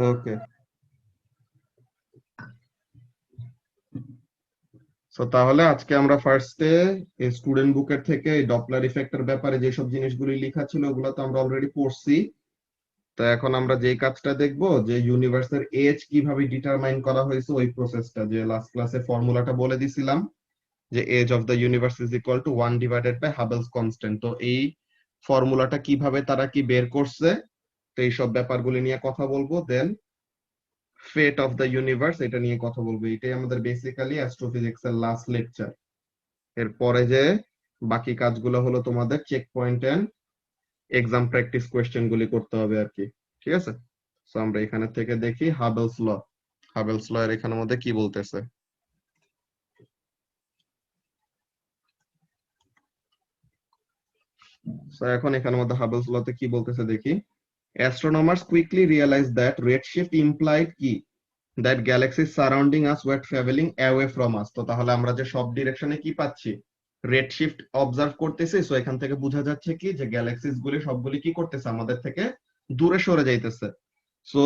ওকে, so তাহলে আজকে আমরা ফার্স্টে স্টুডেন্ট বুকের থেকে ডপলার ইফেক্টের ব্যাপারে যেসব জিনিসগুলি লেখা ছিল ওগুলো তো আমরা অলরেডি পড়ছি। তো এখন আমরা যে কাজটা দেখব যে ইউনিভার্সের এজ কিভাবে ডিটারমাইন করা হয়েছে ওই প্রসেসটা, যে লাস্ট ক্লাসে ফর্মুলাটা বলে দিছিলাম যে age of the universe is equal to 1 divided by Hubble's constant. তো এই ফর্মুলাটা কিভাবে তারা কি বের করছে, তো এইসব ব্যাপারগুলি নিয়ে কথা বলবো। Then fate of the universe এটা নিয়ে কথা বলবো। এটাই আমাদের বেসিক্যালি অ্যাস্ট্রোফিজিক্স এর লাস্ট লেকচার। এরপরে যে বাকি কাজগুলো হলো তোমাদের checkpoint and exam practice question গুলি করতে হবে আর কি। ঠিক আছে, সো আমরা এখানে থেকে দেখি হাবেলস ল। হাবেলস ল এর এখানের মধ্যে কি বলতেছে। সো এখন এখানের মধ্যে হাবেলস লতে কি বলতেছে দেখি। Astronomers quickly realized that redshift implied কি that galaxies surrounding us were traveling away from us। তো তাহলে আমরা যে সব ডিরেকশনে কি পাচ্ছি, রেডশিফট অবজার্ভ করতেছি। সো এখান থেকে বোঝা যাচ্ছে কি যে গ্যালাক্সিস গুলি সবগুলি কি করতেছে, আমাদের থেকে দূরে সরে যাইতেছে। So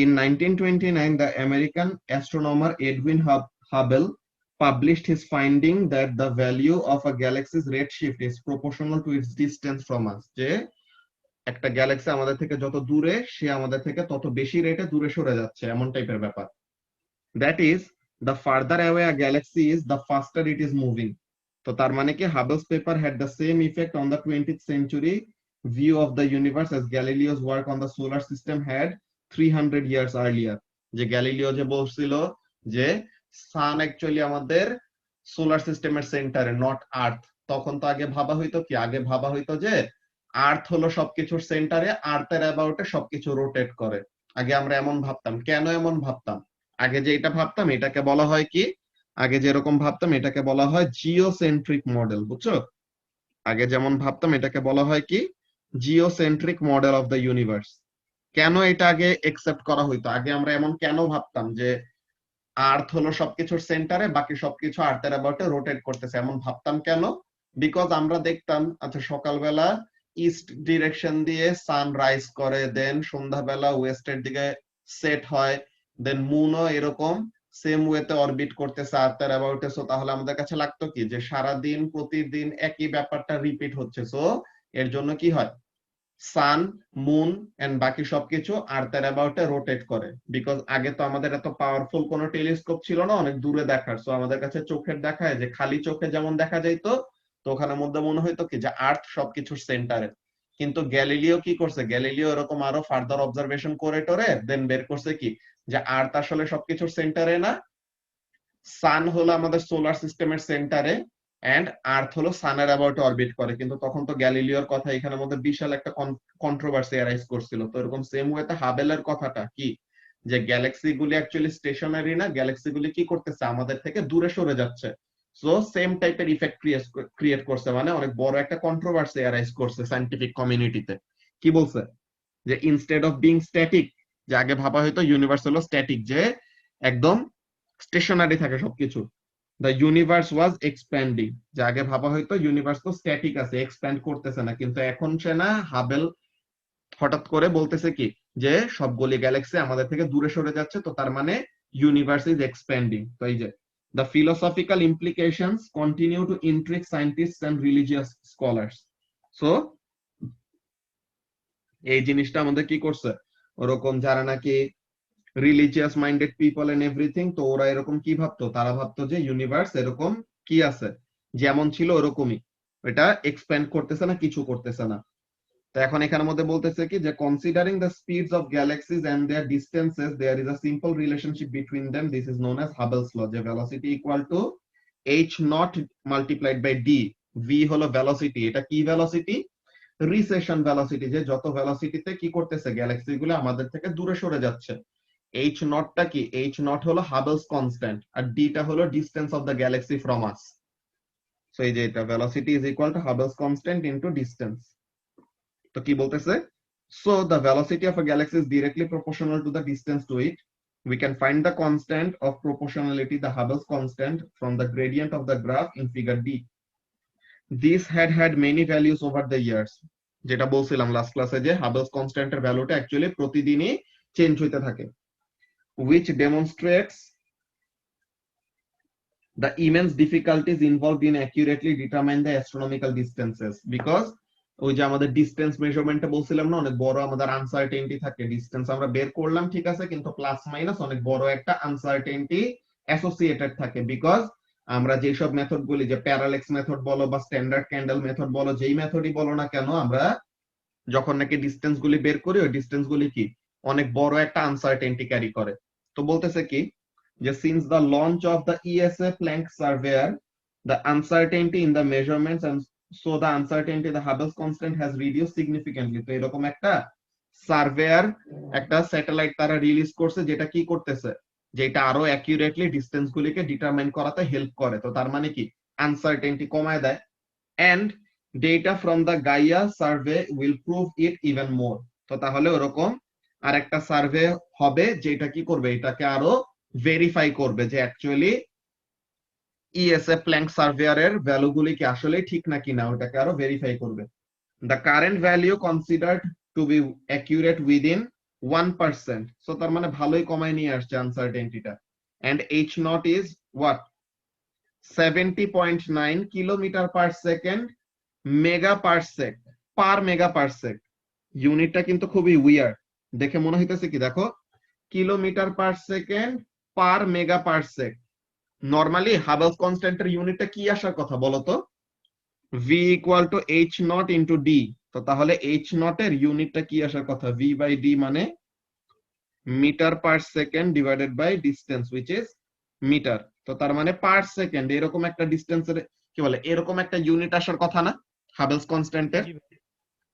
in 1929 the American astronomer Edwin Hubble published his finding that the value of a galaxy's redshift is proportional to its distance from us। যে একটা গ্যালাক্সি আমাদের থেকে যত দূরে, সে আমাদের থেকে তত বেশি রেটে দূরে সরে যাচ্ছে, এমন টাইপের ব্যাপার। That is the farther away a galaxy is the faster it is moving. তো তার মানে কি Hubble's paper had the same effect on the 20th century view of the universe as Galileo's work on the solar system had 300 years earlier. যে Galileo যে বলছিল যে সান actually আমাদের solar সিস্টেমের সেন্টারে, নট আর্থ। তখন তো আগে ভাবা হইতো কি, আগে ভাবা হইতো যে আর্থ হলো সবকিছুর সেন্টারে, আর্থের অ্যাবাউটে সবকিছু রোটেট করে। আগে আমরা এমন ভাবতাম। কেন এমন ভাবতাম? আগে যে এটা ভাবতাম এটাকে বলা হয় কি, আগে যেরকম ভাবতাম এটাকে বলা হয় জিওসেন্ট্রিক মডেল, বুঝছো? আগে যেমন ভাবতাম এটাকে বলা হয় কি, geocentric model of the universe. কেন এটা আগে একসেপ্ট করা হইতো? আগে আমরা এমন কেন ভাবতাম যে আর্থ হলো সবকিছুর সেন্টারে, বাকি সবকিছু আর্থের অ্যাবাউটে রোটেট করতেছে, এমন ভাবতাম কেন? বিকজ আমরা দেখতাম, আচ্ছা সকালবেলা ইস্ট ডিরেকশন দিয়ে সান রাইজ করে, দেন সন্ধ্যাবেলা ওয়েস্টের দিকে সেট হয়, দেন মুনও এরকম সেম ওয়েতে অরবিট করতেছে আর্থের অ্যাবাউটে। সো তাহলে আমাদের কাছে লাগতো কি যে সারা দিন প্রতিদিন একই ব্যাপারটা রিপিট হচ্ছে। সো এর জন্য কি হয়, সান, মুন এন্ড বাকি সবকিছু আর্থের অ্যাবাউটে রোটেট করে। বিকজ আগে তো আমাদের এত পাওয়ারফুল কোনো টেলিস্কোপ ছিল না অনেক দূরে দেখার। সো আমাদের কাছে চোখের দেখায় যে খালি চোখে যেমন দেখা যাইতো, তো ওখানের মধ্যে মনে হইতো কি যে আর্থ সবকিছুর সেন্টারে। কিন্তু গ্যালিলিও কি করছে, গ্যালিলিও এরকম আরো ফার্দার অবজারভেশন করে টোরে দেন বের করছে কি যে আর্থ আসলে সবকিছুর সেন্টারে না, সান হলো আমাদের সোলার সিস্টেমের সেন্টারে, এন্ড আর্থ হলো সানের অ্যাবাউট অরবিট করে। কিন্তু তখন তো গ্যালিলিওর কথা এখানের মধ্যে বিশাল একটা কন্ট্রোভার্সি অ্যারাইজ করছিল। তো এরকম সেম ওয়েতে হাবেলের কথাটা কি, যে গ্যালাক্সি গুলি অ্যাকচুয়ালি স্টেশনারি না, গ্যালাক্সি গুলি কি করতেছে, আমাদের থেকে দূরে সরে যাচ্ছে। সো সেম টাইপের ইফেক্ট ক্রিয়েট করছে, মানে অনেক বড় একটা কন্ট্রোভার্সি অ্যারাইজ করছে সায়েন্টিফিক কমিউনিটিতে। কি বলছে যে ইনস্টেড অফ বিং স্ট্যাটিক, যে আগে ভাবা হয়তো ইউনিভার্স হলো স্ট্যাটিক, যে একদম স্টেশনারি থাকে সবকিছু, দ্য ইউনিভার্স ওয়াজ এক্সপ্যান্ডিং। যে আগে ভাবা হয়তো ইউনিভার্স তো স্ট্যাটিক আছে, এক্সপ্যান্ড করতেছে না, কিন্তু এখন সে না, হাবেল হঠাৎ করে বলতেছে কি যে সবগুলি গ্যালাক্সি আমাদের থেকে দূরে সরে যাচ্ছে, তো তার মানে ইউনিভার্স ইজ এক্সপ্যান্ডিং। তো এই যে the philosophical implications continue to intrigue scientists and religious scholars. So এই জিনিসটা আমাদের কি করছে, ওরকম যারা নাকি religious minded people and everything, তো ওরা এরকম কি ভাবতো, তারা ভাবতো যে ইউনিভার্স এরকম কি আছে, যেমন ছিল ওরকমই, এটা এক্সপ্যান্ড করতেছে না, কিছু করতেছে না। তো এখন এখানের মধ্যে বলতেছে কি যে considering the speeds of galaxies and their distances there is a simple relationship between them, this is known as Hubble's law. যে velocity equal to H naught multiplied by D. V হলো ভেলোসিটি, এটা কি velocity, recession velocity, যে যত ভেলোসিটিতে কি করতেছে Galaxy গুলো আমাদের থেকে দূরে সরে যাচ্ছে। এইচ নটটা কি, এইচ নট হলো হাবেলস কনস্ট্যান্ট, আর ডিটা হলো distance of the galaxy from us. So এই যে এটা velocity is equal to Hubble's constant into distance. তো কি বলতেছে, so the velocity of a galaxy is directly proportional to the distance to it. We can find the constant of proportionality, the Hubble's constant, from the gradient of the graph in figure D. This had many values over the years. যেটা বলছিলাম last ক্লাসে যে Hubble's কনস্ট্যান্টের ভ্যালুটা actually প্রতিদিনই change হইতে থাকে, which demonstrates the immense difficulties involved in accurately determine the astronomical distances, because ওই যে আমাদের ডিসটেন্স মেজারমেন্টে বলছিলাম না, অনেক বড় আমাদের আনসার্টেনটি থাকে। ডিসটেন্স আমরা বের করলাম ঠিক আছে, কিন্তু প্লাস মাইনাস অনেক বড় একটা আনসার্টেনটি অ্যাসোসিয়েটেড থাকে, বিকজ আমরা যেসব মেথড বলি, যে প্যারালেক্স মেথড বলো বা স্ট্যান্ডার্ড ক্যান্ডেল মেথড বলো, যেই মেথডই বলো না কেন, আমরা যখন নাকি ডিসটেন্স গুলি বের করি, ওই ডিসটেন্স গুলি কি অনেক বড় একটা আনসার্টেনটি ক্যারি করে। তো বলতেছে কি, যে since the launch of the ESA Planck surveyor, the uncertainty in the measurements and so the uncertainty the Hubble's constant has reduced significantly. তো এরকম একটা সার্ভেয়ার একটা স্যাটেলাইট তারা রিলিজ করছে, যেটা কি করতেছে, যেটা আরো অ্যাকিউরেটলি ডিসটেন্স গুলিকে ডিটারমাইন করাতে হেল্প করে। তো তার মানে কি, আনসার্টেনটি কমায় দেয়। and data from the Gaia survey will prove it even more. তো তাহলে ওরকম আরেকটা সার্ভে হবে, যেটা কি করবে, এটাকে আরো ভেরিফাই করবে যে অ্যাকচুয়ালি ইএসএ প্ল্যাঙ্ক সার্ভেয়ারের ভ্যালুগুলি কি আসলে ঠিক নাকি না, ওটাকে আরো ভেরিফাই করবে। The current value considered to be accurate within 1%, so তার মানে ভালোই কমায় নিয়ে আসছে আনসার্টেনটিটা। And H naught is what, 70.9 kilometer per second megaparsec, per megaparsec. ইউনিটটা কিন্তু খুবই উইয়ার্ড, দেখে মনে হইতেছে কি, দেখো, kilometer per second per megaparsec. Normally Hubble's কনস্ট্যান্টের ইউনিটটা কি আসার কথা বলতো, v equal to H nought into d. তো তাহলে এইচ নট এর ইউনিটটা কি আসার কথা, ভি বাই ডি, মানে meter per second divided by distance which is meter. তো তার মানে পার সেকেন্ড এরকম একটা ডিস্টেন্সের কি বলে, এরকম একটা ইউনিট আসার কথা না হাবেলস কনস্ট্যান্টের।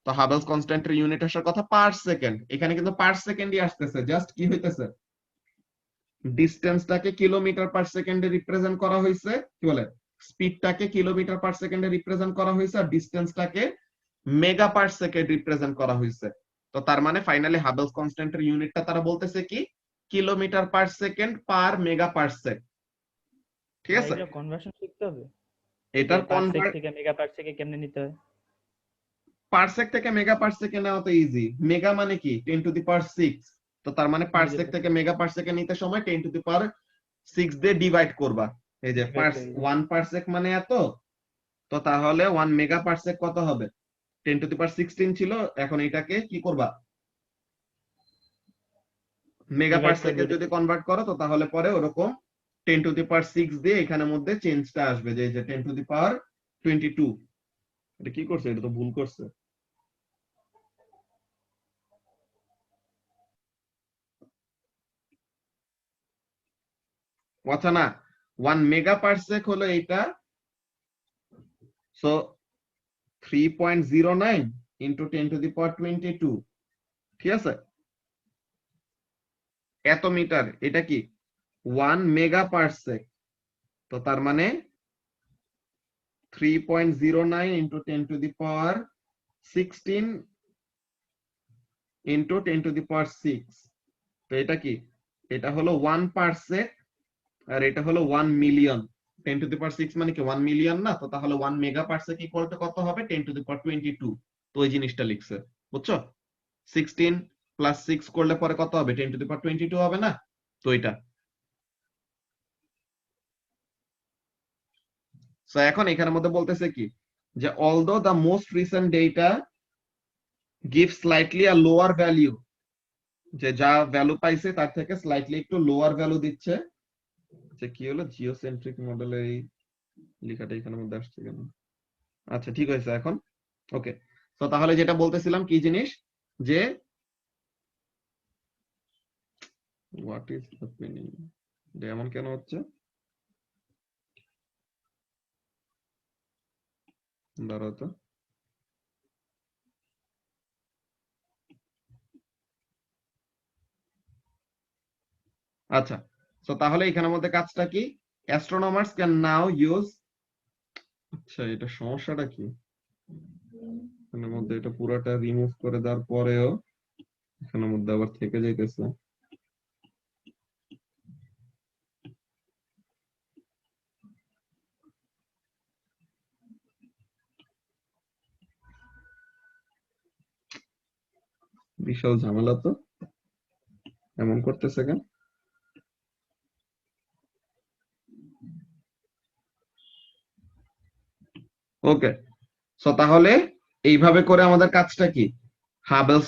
তো হাবেলস কনস্ট্যান্টের ইউনিট আসার কথা পার সেকেন্ড, এখানে কিন্তু পার সেকেন্ডই আসতেছে। জাস্ট কি হইতেছে, ডিস্টেন্সটাকে কিলোমিটার পার সেকেন্ডে রিপ্রেজেন্ট করা হয়েছে, কি বলে, স্পিডটাকে কিলোমিটার পার সেকেন্ডে রিপ্রেজেন্ট করা হয়েছে, আর ডিস্টেন্সটাকে মেগা পার সেকেন্ড রিপ্রেজেন্ট করা হয়েছে। তো তার মানে ফাইনালি হাবেলস কনস্ট্যান্টের ইউনিটটা তারা বলতেছে কি, kilometre per second per mega per second. ঠিক আছে, এটা কনভার্সন শিখতে হবে, যে এটার পারসেক কনভার্ট, থেকে মেগা পারসেকে কেমনে নিতে হয়। পারসেক থেকে মেগা পারসেকে নেওয়া তো ইজি। মেগা মানে কি 10⁶। তো তার মানে পারসেক থেকে মেগা পারসেকে নিতে সময় 10⁶ দিয়ে ডিভাইড করবা। এই যে ডিভাইড করে 1 পারসেক মানে এত, তো তাহলে 1 মেগা পারসেক কত হবে, 10⁻16 ছিল। এখন এটাকে কি করবা, মেগা ডিভাইড পারসেকে করবে যদি কনভার্ট করো, তো তাহলে পরে ওরকম 10⁶ দিয়ে এখানে মধ্যে চেঞ্জটা আসবে, যে এই যে 10⁻22। এটা কি করছে, এটা তো ভুল করছে। আচ্ছা না, 1 মেগা পারসেক হলো এইটা, সো 3.09 ইন্টু 10⁻22, ঠিক আছে, এত মিটার, এটা কি 1 মেগা পারসেক। তো তার মানে 3.09 ইন্টু 10⁻16 ইন্টু 10⁶। তো এটা কি, এটা হলো 1 পারসেক, আর এটা হলো 1 মিলিয়ন। 10⁶ মানে কি 1 মিলিয়ন না, তো তাহলে 1 মেগা পারসেক ইকুয়াল টু কত হবে, 10⁻22। তো ওই জিনিসটা লিখছে, বুঝছো, 16 প্লাস 6 করলে পরে কত হবে, 10⁻22 হবে না। তো এটা, সো এখন এখানের মধ্যে বলতেছে কি, যে although the most recent data give slightly a lower value, যে যা ভ্যালু পাইছে তার থেকে স্লাইটলি একটু লোয়ার ভ্যালু দিচ্ছে। যে কি হলো, জিওসেন্ট্রিক মডেলের এই লেখাটা এখানের মধ্যে আসছে কেন, আচ্ছা ঠিক হয়েছে এখন, ওকে। তো তাহলে যেটা বলতেছিলাম কি জিনিস, যে হোয়াট ইজ হ্যাপেনিং, যে এমন কেন হচ্ছে, দাঁড়াও তো। আচ্ছা, তো তাহলে এখানের মধ্যে কাজটা কি, অ্যাস্ট্রোনমার্স ক্যান নাও ইউজ, আচ্ছা এটা সমস্যাটা কি, এখানের মধ্যে এটা পুরোটা রিমুভ করে দেওয়ার পরেও এখানের মধ্যে আবার থেকে যাইতেছে। বিশাল ঝামেলা তো। এমন করতেছে কেন? ওকে, সো তাহলে এইভাবে করে আমাদের কাজটা কি, হাবেলস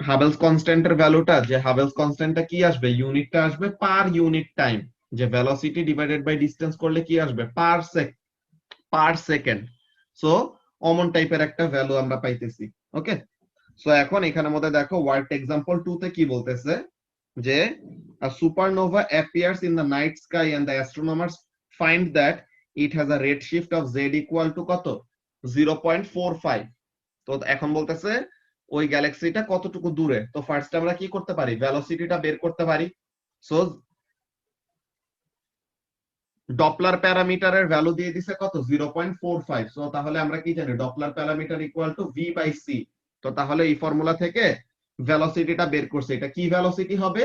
হাবেলস কনস্ট্যান্টের ভ্যালুটা, যে হাবেলস কনস্ট্যান্টটা কি আসবে, ইউনিটটা আসবে পার ইউনিট টাইম, যে ভেলোসিটি ডিভাইডেড বাই ডিসটেন্স করলে কি আসবে, পার সেকেন্ড। সো অমন টাইপের একটা ভ্যালু আমরা পাইতেছি। ওকে, সো এখন এখানের মধ্যে দেখো ওয়ার্ড এক্সাম্পল 2 তে কি বলতেছে, যে a supernova appears in the night sky and the astronomers find that it has a redshift of z equal to কত, 0.45। তো এখন বলতেছে ওই গ্যালাক্সিটা কতটুকু দূরে। তো ফার্স্ট আমরা কি করতে পারি, ভেলোসিটিটা বের করতে পারি। সো ডপলার প্যারামিটারের ভ্যালু দিয়ে দিছে কত, 0.45। সো তাহলে আমরা কি জানি, Doppler parameter equal to v by c. তো তাহলে এই ফর্মুলা থেকে ভেলোসিটিটা বের করছে, এটা কি ভেলোসিটি হবে,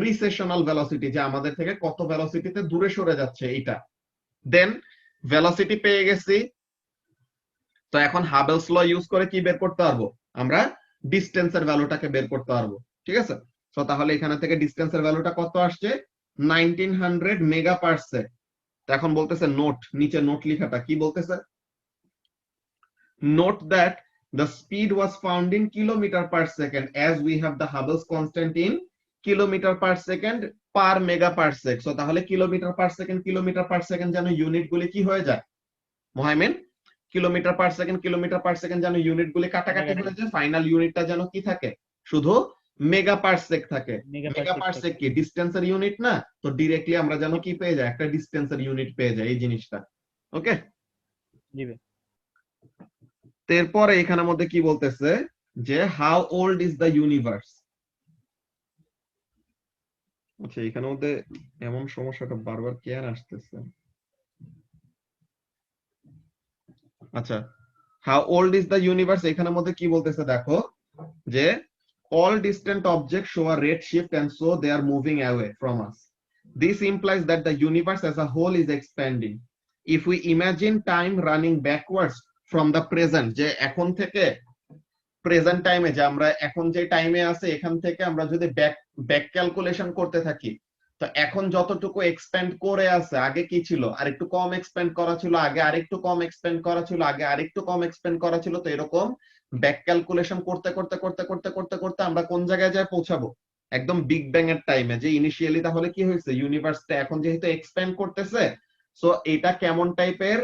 রিসেশনাল ভেলোসিটি, যে আমাদের থেকে কত ভেলোসিটিতে দূরে সরে যাচ্ছে এইটা। দেন ভেলোসিটি পেয়ে গেছি, তো এখন হাবেলস ল ইউজ করে কি বের করতে পারবো, আমরা ডিসটেন্সের ভ্যালুটাকে বের করতে পারবো। ঠিক আছে, তো তাহলে এখানে থেকে ডিসটেন্সের ভ্যালুটা কত আসছে, 1900 মেগা পারসেক। এখন বলতেছে নোট, নিচে নোট লেখাটা কি বলতেছে, note that the speed was found in kilometer per second as we have the Hubble's constant in kilometer per second per mega parsec। so তাহলে কিলোমিটার পার সেকেন্ড যেন unit গুলি কি হয়ে যায় মোহাইমেন, কিলোমিটার পার সেকেন্ড যেন unit গুলি কাটাকাটি হয়ে যায়, ফাইনাল ইউনিটটা যেন কি থাকে, শুধু মেগা পারসেক থাকে। মেগা পারসেক কি ডিসটেন্সের ইউনিট না, তো ডিরেক্টলি আমরা যেন কি পেয়ে যাই, একটা ডিসটেন্সের ইউনিট পেয়ে যাই এই জিনিসটা। ওকে, এরপরে এখানের মধ্যে কি বলতেছে, যে how old is the universe. আচ্ছা, এখানের মধ্যে এমন সমস্যাটা বারবার কেন আসতেছে, আচ্ছা how old is the universe এখানের মধ্যে কি বলতেছে দেখো, যে all distant objects show a red shift and so they are moving away from us. This implies that the universe as a whole is expanding. If we imagine time running backwards from the present, যে এখন থেকে present টাইমে, যে আমরা এখন যে টাইমে আছে এখান থেকে আমরা যদি ব্যাক ক্যালকুলেশন করতে থাকি, তো এখন যতটুকু এক্সপ্যান্ড করে আছে, আগে কি ছিল, আরেকটু কম এক্সপ্যান্ড করা ছিল, আগে আরেকটু কম এক্সপ্যান্ড করা ছিল, আগে আরেকটু কম এক্সপ্যান্ড করা ছিল, তো এরকম ব্যাক ক্যালকুলেশন করতে করতে করতে করতে করতে করতে আমরা কোন জায়গায় যায় পৌঁছাবো, একদম বিগ ব্যাং এর টাইমে, যে ইনিশিয়ালি তাহলে কি হয়েছে, ইউনিভার্সটা এখন যেহেতু এক্সপ্যান্ড করতেছে, সো এটা কেমন টাইপের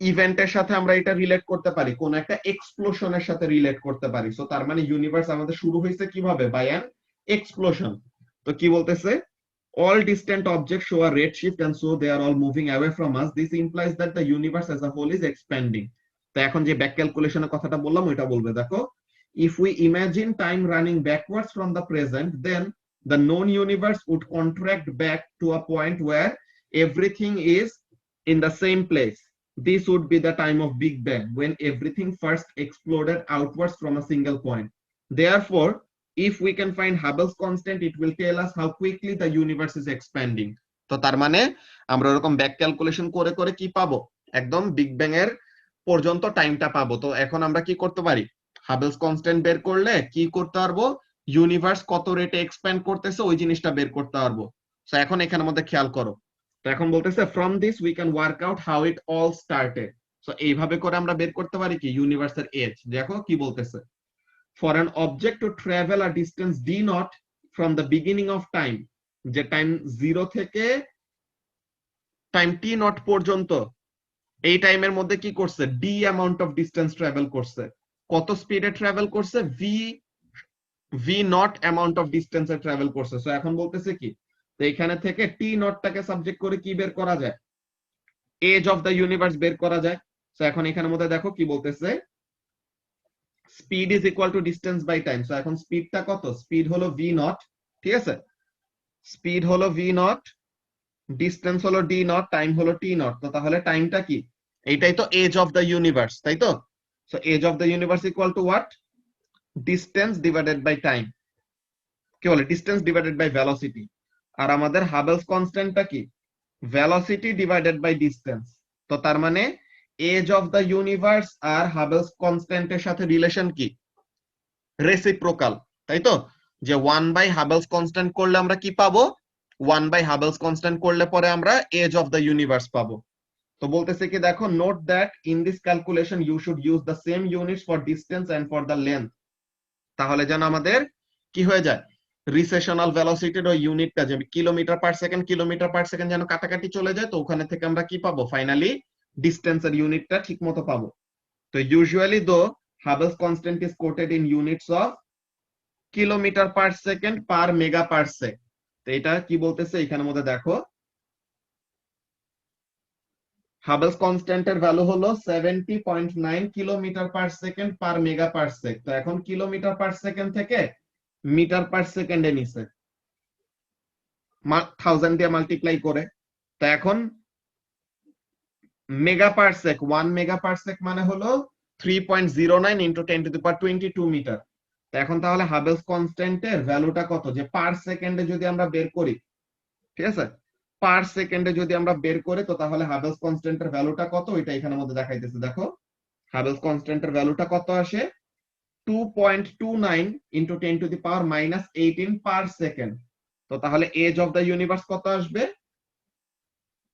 ইভেন্টের সাথে আমরা এটা রিলেট করতে পারি, কোন একটা এক্সপ্লোশনের সাথে রিলেট করতে পারি। সো তার মানে ইউনিভার্স আমাদের শুরু হয়েছে কিভাবে, বাই অ্যান এক্সপ্লোশন। তো কি বলতেছে, all distant objects show a red shift and so they are all moving away from us. This implies that the universe as a whole is expanding. তো এখন যে ব্যাক ক্যালকুলেশনের কথাটা বললাম ওইটা বলবে, দেখো if we imagine time running backwards from the present, then the known universe would contract back to a point where everything is in the same place. This would be the time of Big Bang, when everything first exploded outwards from a single point. Therefore, if we can find Hubble's constant, it will tell us how quickly the universe is expanding. তো তার মানে আমরা এরকম back calculation করে করে কি পাবো, একদম বিগ ব্যাং এর পর্যন্ত টাইমটা পাবো। তো এখন আমরা কি করতে পারি, হাবেলস কনস্ট্যান্ট বের করলে কি করতে পারবো, ইউনিভার্স কত রেটে এক্সপ্যান্ড করতেছে ওই জিনিসটা বের করতে পারবো। তো এখন এখানের মধ্যে খেয়াল করো, তো এখন বলতেছে from this we can work out how it all started. So এইভাবে করে আমরা বের করতে পারি কি ইউনিভার্সের এজ। দেখো কি বলতেছে, for an object to travel a distance d naught from the beginning of time, যে টাইম 0 থেকে টাইম t naught পর্যন্ত, এই টাইমের মধ্যে কি করছে, d amount of distance travel করছে, কত স্পিডে ট্রাভেল করছে, v naught অ্যামাউন্ট অফ ডিসটেন্সে ট্রাভেল করছে। সো এখন বলতেছে কি, তো এখানে থেকে t naught টাকে সাবজেক্ট করে কি বের করা যায়, এজ অফ দ্য ইউনিভার্স বের করা যায়। সো এখন এখানের মধ্যে দেখো কি বলতেছে, speed is equal to distance by time. So এখন স্পিডটা কত, স্পিড হলো v নট, ঠিক আছে, স্পিড হলো v নট, ডিসটেন্স হলো d নট, টাইম হলো t নট। তো তাহলে টাইমটা কি, এইটাই তো এজ অফ দ্য ইউনিভার্স, তাই তো। So age of the universe equal to what, distance divided by time, কি বলে, ডিসটেন্স ডিভাইডেড বাই ভেলোসিটি। আর আমাদের হাবেলস কনস্ট্যান্টটা কি, ভেলোসিটি ডিভাইডেড বাই ডিসটেন্স। তো তার মানে age of the universe R Hubble's কনস্ট্যান্টের সাথে রিলেশন কি, রেসিপ্রোকাল। তাই তো, যে 1 বাই হাবেলস কনস্ট্যান্ট করলে আমরা কি পাবো, 1 বাই হাবেলস কনস্ট্যান্ট করলে পরে আমরা এজ অফ দ্য ইউনিভার্স পাবো। তো বলতেছে কি দেখো, note that in this calculation you should use the same units for distance and for the length. তাহলে যেন আমাদের কি হয়ে যায়, রিসেশনাল ভেলোসিটির ওই ইউনিটটা যে কিলোমিটার পার সেকেন্ড যেন কাটাকাটি চলে যায়, তো ওখানে থেকে আমরা কি পাবো, ফাইনালি ডিসটেন্সের ইউনিটটা ঠিক মতো পাবো। তো usually though Hubble's constant is quoted in units of kilometer per second per megaparsec. তো এটা কি বলতেছে এখানের মধ্যে দেখো, হাবেলস কনস্ট্যান্টের ভ্যালু হলো 70.9 kilometer per second per megaparsec. তো এখন কিলোমিটার পার সেকেন্ড থেকে মিটার পার সেকেন্ডে নিছে 1000 দিয়ে মাল্টিপ্লাই করে। তো এখন মেগা পার সেক, 1 মেগা পার সেক মানে হলো 3.09 ইন্টু 10⁻22 মিটার। তো এখন তাহলে হাবেলস কনস্ট্যান্টের ভ্যালুটা কত, যে পার সেকেন্ডে যদি আমরা বের করি, ঠিক আছে, পার সেকেন্ডে যদি আমরা বের করি, তো তাহলে হাবেলস কনস্ট্যান্টের ভ্যালুটা কত ওইটা এখানের মধ্যে দেখাইতেছে। দেখো হাবেলস কনস্ট্যান্টের ভ্যালুটা কত আসে, 2.29 ইন্টু 10⁻−18 পার সেকেন্ড। তো তাহলে এজ অফ দ্য ইউনিভার্স কত আসবে,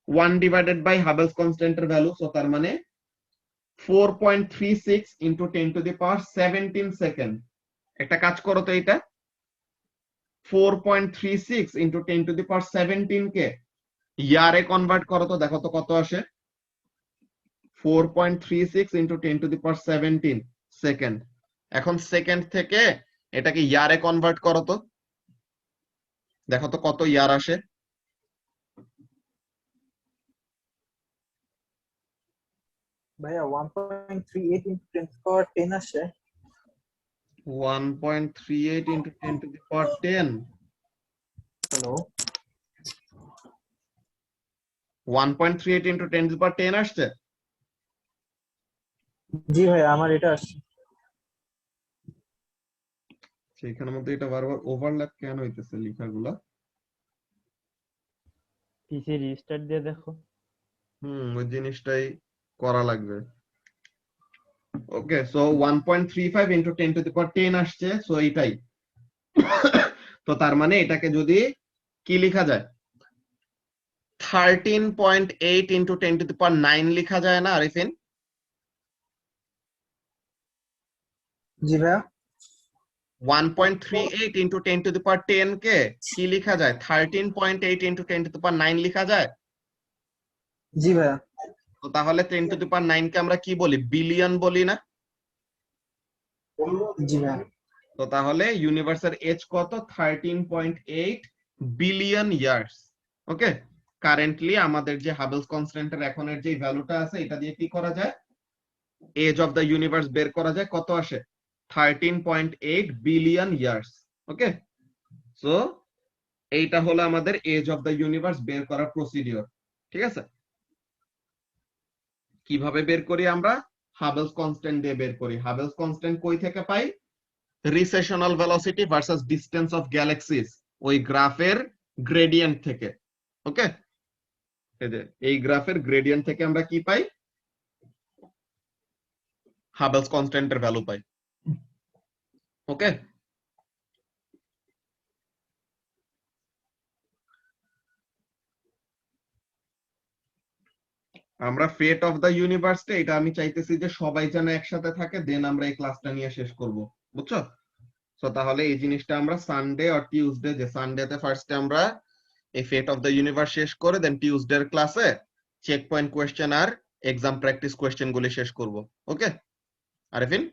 1 divided by Hubble's কনস্ট্যান্টের value, so তার মানে 4.36 ইন্টু 10⁻17 সেকেন্ড। একটা কাজ করো তো, এটা 4.36 ইন্টু 10⁻17 কে ইয়ারে কনভার্ট করো তো, দেখো তো কত আসে, 4.36 ইন্টু 10⁻17 সেকেন্ড। এখন সেকেন্ড থেকে এটাকে ইয়ারে কনভার্ট করো তো, দেখো তো কত ইয়ার আসে। ভাইয়া 1.38 into 10 আসে। 1.38 ইন্টু 10⁻10, হ্যালো, 1.38 ইন্টু 10⁻10 আসছে। জি ভাইয়া আমার এটা আসছে। সেখানের মধ্যে এটা বারবার ওভারল্যাপ কেন হইতেছে লেখাগুলা? পিসি রিস্টার্ট দিয়ে দেখো। ওই জিনিসটাই করা লাগবে। ওকে, সো 1.35 ইন্টু 10⁻10 আসছে, সো এইটাই। তো তার মানে এটাকে যদি কি লেখা যায়, 13.8 ইন্টু 10⁻9 লেখা যায় না আরিফিন? জি ভাইয়া 1.38 ইন্টু 10⁻10 কে কি লেখা যায়, 13.8 ইন্টু 10⁻9 লেখা যায়। জি ভাইয়া তো তাহলে 10⁻9 কে আমরা কি বলি, বিলিয়ন বলি না? জি ভাইয়া তো তাহলে ইউনিভার্সের এজ কত, 13.8 বিলিয়ন ইয়ার্স। ওকে, কারেন্টলি আমাদের যে হাবেলস কনস্ট্যান্টের এখনের যে ভ্যালুটা আছে, এটা দিয়ে কি করা যায়, এজ অফ দ্য ইউনিভার্স বের করা যায়, কত আসে, 13.8 বিলিয়ন ইয়ার্স। ওকে, সো এইটা হলো আমাদের এজ অফ দ্য ইউনিভার্স বের করার প্রসিডিওর। ঠিক আছে, কিভাবে বের করি আমরা, হাবেলস কনস্ট্যান্ট দিয়ে বের করি। হাবেলস কনস্ট্যান্ট কই থেকে পাই, recessional velocity versus distance of galaxies, ওই গ্রাফের গ্রেডিয়েন্ট থেকে। ওকে, এই গ্রাফের গ্রেডিয়েন্ট থেকে আমরা কি পাই, হাবেলস কনস্ট্যান্টের ভ্যালু পাই। ওকে, আমরা ফেট অফ দ্য ইউনিভার্সটা, এটা আমি চাইতেছি যে সবাই যেন একসাথে থাকে, দেন আমরা এই ক্লাসটা নিয়ে শেষ করব, বুঝছো? তো তাহলে এই জিনিসটা আমরা সানডে আর টিউসডে, যে সানডেতে ফার্স্টে আমরা এই ফেট অফ দ্য ইউনিভার্স শেষ করে দেন টিউসডের ক্লাসে চেক পয়েন্ট কোয়েশ্চেন আর এক্সাম প্র্যাকটিস কোয়েশ্চেন গুলি শেষ করব। ওকে আরিফিন?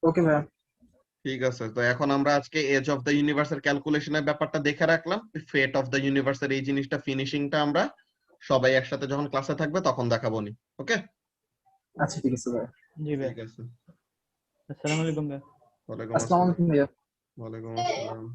ওকে ভাইয়া ঠিক আছে, তো এখন আমরা আজকে এজ অফ দ্য ইউনিভার্সের ক্যালকুলেশনের ব্যাপারটা দেখে রাখলাম। ফেট অফ দ্য ইউনিভার্সের এই জিনিসটা ফিনিশিংটা আমরা সবাই একসাথে যখন ক্লাসে থাকবে তখন দেখাবো নি। ওকে, আচ্ছা ঠিক আছে ভাইয়া। জি ভাই, ঠিক আছে। আসসালামু আলাইকুম ভাই। ওয়ালাইকুম আসসালামু আসসালাম। আলাইকুম ভাইয়া। ওয়ালাইকুম আসসালাম।